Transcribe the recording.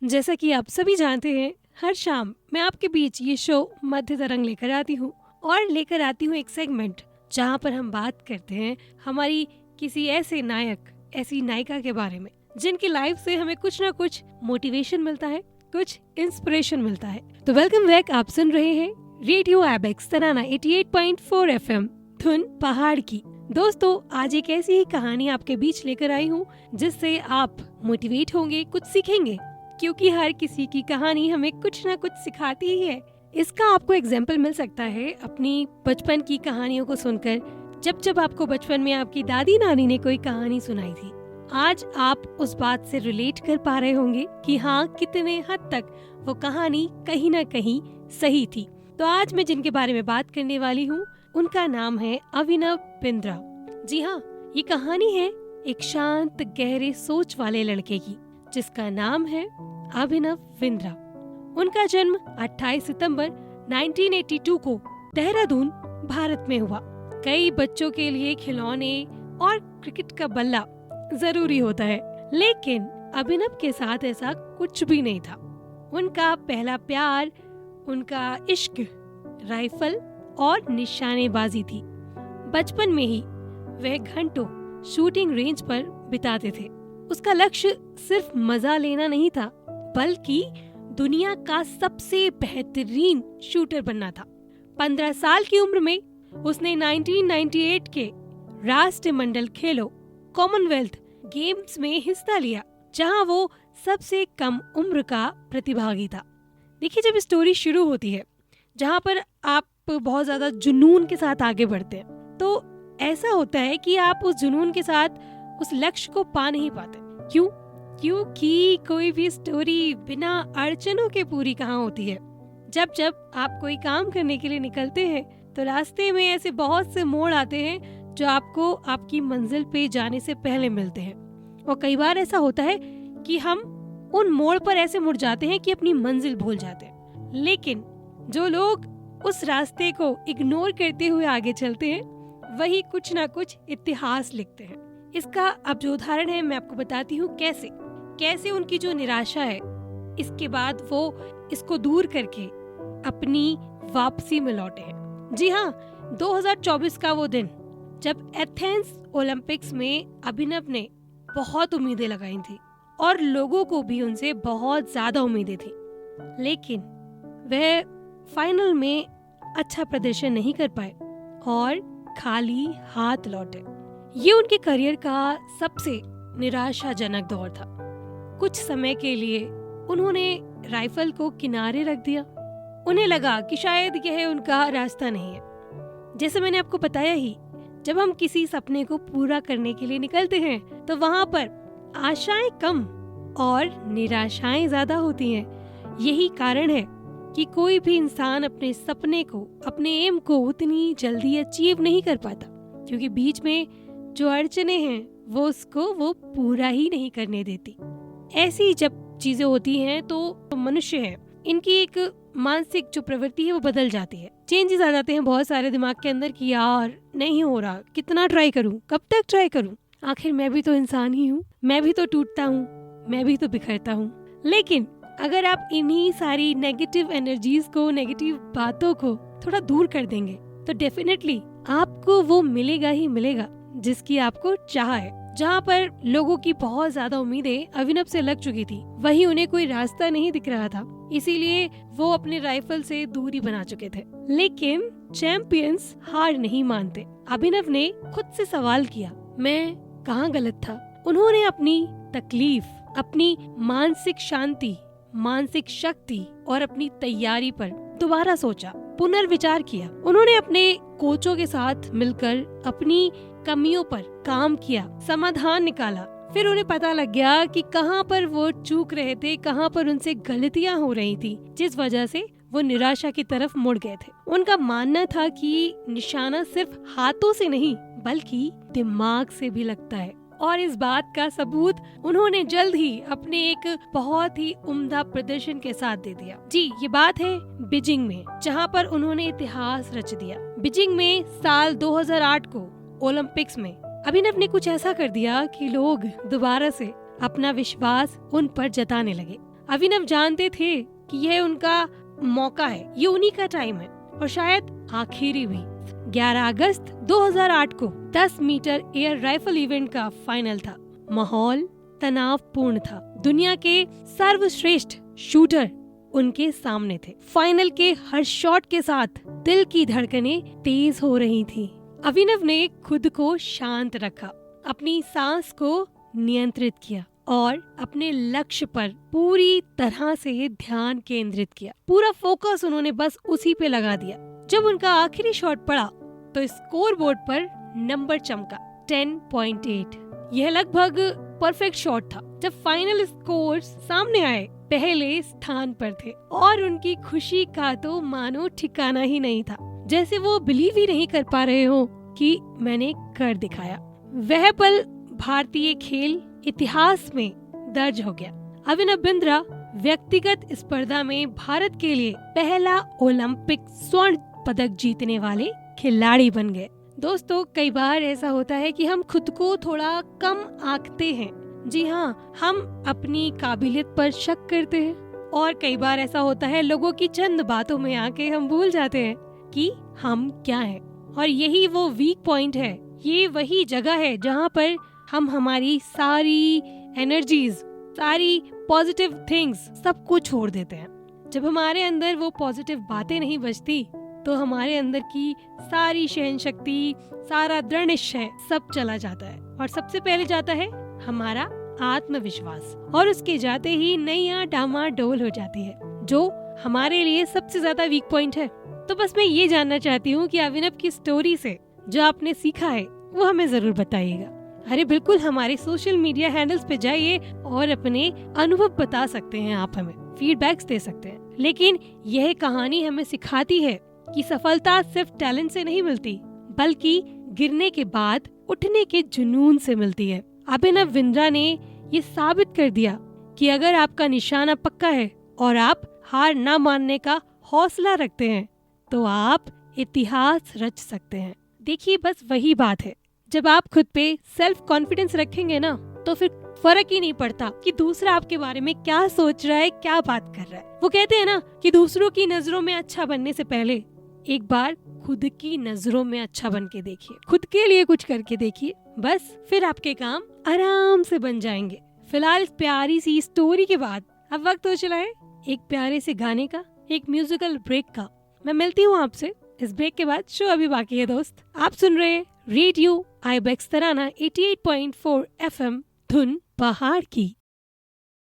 जैसा कि आप सभी जानते हैं, हर शाम मैं आपके बीच ये शो मध्य तरंग लेकर आती हूँ और लेकर आती हूँ एक सेगमेंट जहाँ पर हम बात करते हैं हमारी किसी ऐसे नायक, ऐसी नायिका के बारे में जिनकी लाइफ से हमें कुछ ना कुछ मोटिवेशन मिलता है, कुछ इंस्पिरेशन मिलता है। तो वेलकम बैक, आप सुन रहे हैं रेडियो एबेक्स तराना 88.4 FM धुन पहाड़ की। दोस्तों, आज एक ऐसी ही कहानी आपके बीच लेकर आई हूँ जिससे आप मोटिवेट होंगे, कुछ सीखेंगे, क्योंकि हर किसी की कहानी हमें कुछ ना कुछ सिखाती ही है। इसका आपको एग्जाम्पल मिल सकता है अपनी बचपन की कहानियों को सुनकर। जब आपको बचपन में आपकी दादी नानी ने कोई कहानी सुनाई थी, आज आप उस बात से रिलेट कर पा रहे होंगे कि हाँ, कितने हद तक वो कहानी कहीं ना कहीं सही थी। तो आज मैं जिनके बारे में बात करने वाली हूँ उनका नाम है अभिनव बिंद्रा। जी हाँ, ये कहानी है एक शांत गहरे सोच वाले लड़के की जिसका नाम है अभिनव बिंद्रा। उनका जन्म 28 सितंबर 1982 को देहरादून, भारत में हुआ। कई बच्चों के लिए खिलौने और क्रिकेट का बल्ला जरूरी होता है, लेकिन अभिनव के साथ ऐसा कुछ भी नहीं था। उनका पहला प्यार, उनका इश्क राइफल और निशानेबाजी थी। बचपन में ही वह घंटों शूटिंग रेंज पर बिताते थे। उसका लक्ष्य सिर्फ मजा लेना नहीं था, बल्कि दुनिया का सबसे बेहतरीन शूटर बनना था। 15 साल की उम्र में उसने 1998 के राष्ट्रमंडल खेलों कॉमनवेल्थ गेम्स में हिस्सा लिया, जहां वो सबसे कम उम्र का प्रतिभागी था। देखिए, जब स्टोरी शुरू होती है जहां पर आप बहुत ज्यादा जुनून के साथ आगे बढ़ते हैं, तो ऐसा होता है कि आप उस जुनून के साथ उस लक्ष्य को पा नहीं पाते। क्यों? क्योंकि कोई भी स्टोरी बिना अड़चनों के पूरी कहाँ होती है। जब आप कोई काम करने के लिए निकलते हैं तो रास्ते में ऐसे बहुत से मोड़ आते हैं जो आपको आपकी मंजिल पे जाने से पहले मिलते हैं। और कई बार ऐसा होता है कि हम उन मोड़ पर ऐसे मुड़ जाते हैं कि अपनी मंजिल भूल जाते हैं। लेकिन जो लोग उस रास्ते को इग्नोर करते हुए आगे चलते हैं, वही कुछ ना कुछ इतिहास लिखते हैं। इसका अब जो उदाहरण है मैं आपको बताती हूँ कैसे उनकी जो निराशा है, इसके बाद वो इसको दूर करके अपनी वापसी में लौटे हैं। जी हाँ, 2024 का वो दिन जब एथेंस ओलंपिक्स में अभिनव ने बहुत उम्मीदें लगाई थी और लोगों को भी उनसे बहुत ज्यादा उम्मीदें थी, लेकिन वह फाइनल में अच्छा प्रदर्शन नहीं कर पाए और खाली हाथ लौटे। ये उनके करियर का सबसे निराशाजनक दौर था। कुछ समय के लिए उन्होंने राइफल को किनारे रख दिया। उन्हें लगा कि शायद यह उनका रास्ता नहीं है। जैसे मैंने आपको बताया ही, जब हम किसी सपने को पूरा करने के लिए निकलते हैं तो वहाँ पर आशाएं कम और निराशाएं ज्यादा होती हैं। यही कारण है कि कोई भी इंसान अपने सपने को, अपने एम को उतनी जल्दी अचीव नहीं कर पाता, क्योंकि बीच में जो अड़चने हैं वो पूरा ही नहीं करने देती। ऐसी जब चीजें होती हैं तो मनुष्य है, इनकी एक मानसिक जो प्रवृत्ति है वो बदल जाती है। चेंजेस आ जाते हैं बहुत सारे दिमाग के अंदर कि यार नहीं हो रहा, कितना ट्राई करूं, कब तक ट्राई करूं, आखिर मैं भी तो इंसान ही हूँ, मैं भी तो टूटता हूँ, मैं भी तो बिखरता हूँ। लेकिन अगर आप इन्हीं सारी नेगेटिव एनर्जीज को, नेगेटिव बातों को थोड़ा दूर कर देंगे तो डेफिनेटली आपको वो मिलेगा ही मिलेगा जिसकी आपको चाह है। जहाँ पर लोगों की बहुत ज्यादा उम्मीदें अभिनव से लग चुकी थी, वहीं उन्हें कोई रास्ता नहीं दिख रहा था, इसीलिए वो अपने राइफल से दूरी बना चुके थे। लेकिन चैंपियंस हार नहीं मानते। अभिनव ने खुद से सवाल किया, मैं कहाँ गलत था? उन्होंने अपनी तकलीफ, अपनी मानसिक शांति, मानसिक शक्ति और अपनी तैयारी पर दोबारा सोचा, पुनर्विचार किया। उन्होंने अपने कोचों के साथ मिलकर अपनी कमियों पर काम किया, समाधान निकाला। फिर उन्हें पता लग गया कि कहाँ पर वो चूक रहे थे, कहाँ पर उनसे गलतियाँ हो रही थी, जिस वजह से वो निराशा की तरफ मुड़ गए थे। उनका मानना था कि निशाना सिर्फ हाथों से नहीं बल्कि दिमाग से भी लगता है, और इस बात का सबूत उन्होंने जल्द ही अपने एक बहुत ही उम्दा प्रदर्शन के साथ दे दिया। जी, ये बात है बीजिंग में, जहाँ पर उन्होंने इतिहास रच दिया। बीजिंग में साल 2008 को ओलंपिक्स में अभिनव ने कुछ ऐसा कर दिया कि लोग दोबारा से अपना विश्वास उन पर जताने लगे। अभिनव जानते थे कि यह उनका मौका है, ये उन्हीं का टाइम है और शायद आखिरी भी। 11 अगस्त 2008 को 10 मीटर एयर राइफल इवेंट का फाइनल था। माहौल तनावपूर्ण था। दुनिया के सर्वश्रेष्ठ शूटर उनके सामने थे। फाइनल के हर शॉट के साथ दिल की धड़कनें तेज हो रही थी। अभिनव ने खुद को शांत रखा, अपनी सांस को नियंत्रित किया और अपने लक्ष्य पर पूरी तरह से ध्यान केंद्रित किया। पूरा फोकस उन्होंने बस उसी पे लगा दिया। जब उनका आखिरी शॉट पड़ा तो स्कोर बोर्ड पर नंबर चमका 10.8। यह लगभग परफेक्ट शॉट था। जब फाइनल स्कोर्स सामने आए, पहले स्थान पर थे और उनकी खुशी का तो मानो ठिकाना ही नहीं था। जैसे वो बिलीव ही नहीं कर पा रहे हो कि मैंने कर दिखाया। वह पल भारतीय खेल इतिहास में दर्ज हो गया। अभिनव बिंद्रा व्यक्तिगत स्पर्धा में भारत के लिए पहला ओलंपिक स्वर्ण पदक जीतने वाले खिलाड़ी बन गए। दोस्तों, कई बार ऐसा होता है कि हम खुद को थोड़ा कम आंकते हैं। जी हाँ, हम अपनी काबिलियत पर शक करते हैं और कई बार ऐसा होता है लोगों की चंद बातों में आके हम भूल जाते हैं कि हम क्या हैं। और यही वो वीक पॉइंट है। ये वही जगह है जहाँ पर हम हमारी सारी एनर्जीज, सारी पॉजिटिव थिंग्स सबको छोड़ देते हैं। जब हमारे अंदर वो पॉजिटिव बातें नहीं बचती तो हमारे अंदर की सारी सहन शक्ति, सारा दृढ़ निश्चय सब चला जाता है और सबसे पहले जाता है हमारा आत्मविश्वास और उसके जाते ही नैया डामाडोल हो जाती है, जो हमारे लिए सबसे ज्यादा वीक पॉइंट है। तो बस मैं ये जानना चाहती हूँ कि अभिनव की स्टोरी से जो आपने सीखा है वो हमें जरूर बताइएगा। अरे बिल्कुल, हमारे सोशल मीडिया हैंडल्स पे जाइए और अपने अनुभव बता सकते हैं, आप हमें फीडबैक्स दे सकते हैं। लेकिन यह कहानी हमें सिखाती है कि सफलता सिर्फ टैलेंट से नहीं मिलती, बल्कि गिरने के बाद उठने के जुनून से मिलती है। अभिनव बिंद्रा ने ये साबित कर दिया कि अगर आपका निशाना पक्का है और आप हार ना मानने का हौसला रखते हैं तो आप इतिहास रच सकते हैं। देखिए, बस वही बात है, जब आप खुद पे सेल्फ कॉन्फिडेंस रखेंगे ना तो फिर फर्क ही नहीं पड़ता कि दूसरा आपके बारे में क्या सोच रहा है, क्या बात कर रहा है। वो कहते हैं ना कि दूसरों की नजरों में अच्छा बनने से पहले एक बार खुद की नजरों में अच्छा बन के देखिए, खुद के लिए कुछ करके देखिए, बस फिर आपके काम आराम से बन जाएंगे। फिलहाल इस प्यारी सी स्टोरी के बाद अब वक्त हो चला है एक प्यारे से गाने का, एक म्यूजिकल ब्रेक का। मैं मिलती हूँ आपसे इस ब्रेक के बाद। शो अभी बाकी है दोस्त। आप सुन रहे हैं रेडियो आईबेक्स तराना 88.4 FM, धुन पहाड़ की।